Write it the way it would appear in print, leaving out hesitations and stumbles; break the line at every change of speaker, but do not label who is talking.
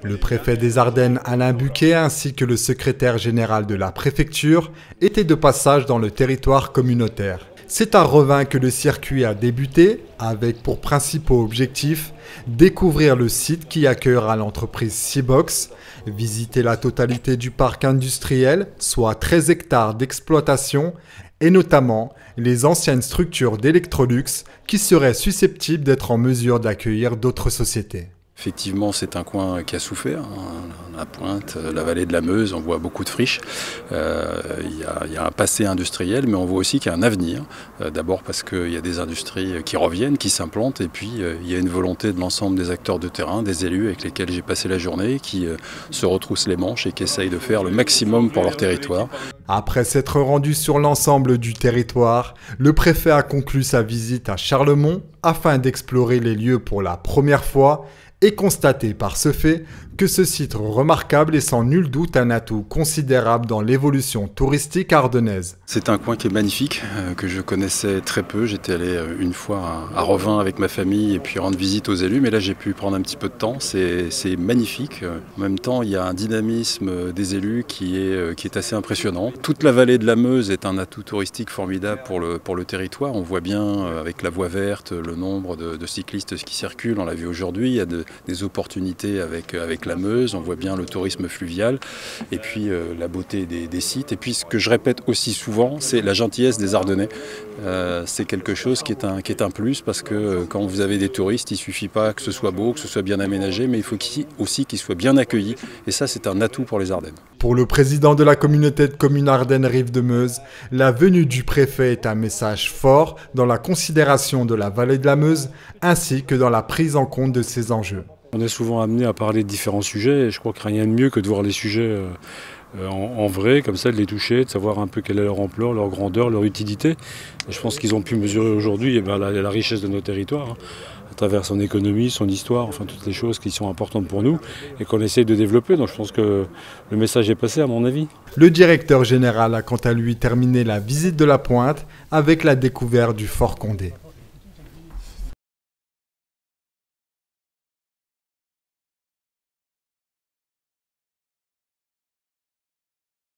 Le préfet des Ardennes, Alain Buquet, ainsi que le secrétaire général de la préfecture étaient de passage dans le territoire communautaire. C'est à Revin que le circuit a débuté, avec pour principaux objectifs découvrir le site qui accueillera l'entreprise Seabox, visiter la totalité du parc industriel, soit 13 hectares d'exploitation, et notamment les anciennes structures d'Electrolux qui seraient susceptibles d'être en mesure d'accueillir d'autres sociétés.
Effectivement, c'est un coin qui a souffert, la Pointe, la vallée de la Meuse, on voit beaucoup de friches. Il y a un passé industriel, mais on voit aussi qu'il y a un avenir. D'abord parce qu'il y a des industries qui reviennent, qui s'implantent, et puis il y a une volonté de l'ensemble des acteurs de terrain, des élus avec lesquels j'ai passé la journée, qui se retroussent les manches et qui essayent de faire le maximum pour leur territoire.
Après s'être rendu sur l'ensemble du territoire, le préfet a conclu sa visite à Charlemont afin d'explorer les lieux pour la première fois et constater par ce fait que ce site remarquable est sans nul doute un atout considérable dans l'évolution touristique ardennaise.
C'est un coin qui est magnifique, que je connaissais très peu. J'étais allé une fois à Revin avec ma famille et puis rendre visite aux élus, mais là j'ai pu prendre un petit peu de temps. C'est magnifique. En même temps, il y a un dynamisme des élus qui est assez impressionnant. Toute la vallée de la Meuse est un atout touristique formidable pour le territoire. On voit bien avec la voie verte le nombre de cyclistes qui circulent. On l'a vu aujourd'hui, il y a des opportunités avec la Meuse, on voit bien le tourisme fluvial et puis la beauté des sites. Et puis ce que je répète aussi souvent, c'est la gentillesse des Ardennais. C'est quelque chose qui est un plus parce que quand vous avez des touristes, il ne suffit pas que ce soit beau, que ce soit bien aménagé, mais il faut aussi qu'ils soient bien accueillis. Et ça, c'est un atout pour les Ardennes.
Pour le président de la communauté de communes Ardennes-Rive de Meuse, la venue du préfet est un message fort dans la considération de la vallée de la Meuse ainsi que dans la prise en compte de ses enjeux.
On est souvent amené à parler de différents sujets et je crois qu'il n'y a rien de mieux que de voir les sujets en vrai, comme ça, de les toucher, de savoir un peu quelle est leur ampleur, leur grandeur, leur utilité. Et je pense qu'ils ont pu mesurer aujourd'hui la richesse de nos territoires, à travers son économie, son histoire, enfin toutes les choses qui sont importantes pour nous et qu'on essaye de développer. Donc je pense que le message est passé à mon avis.
Le directeur général a quant à lui terminé la visite de la Pointe avec la découverte du Fort Condé.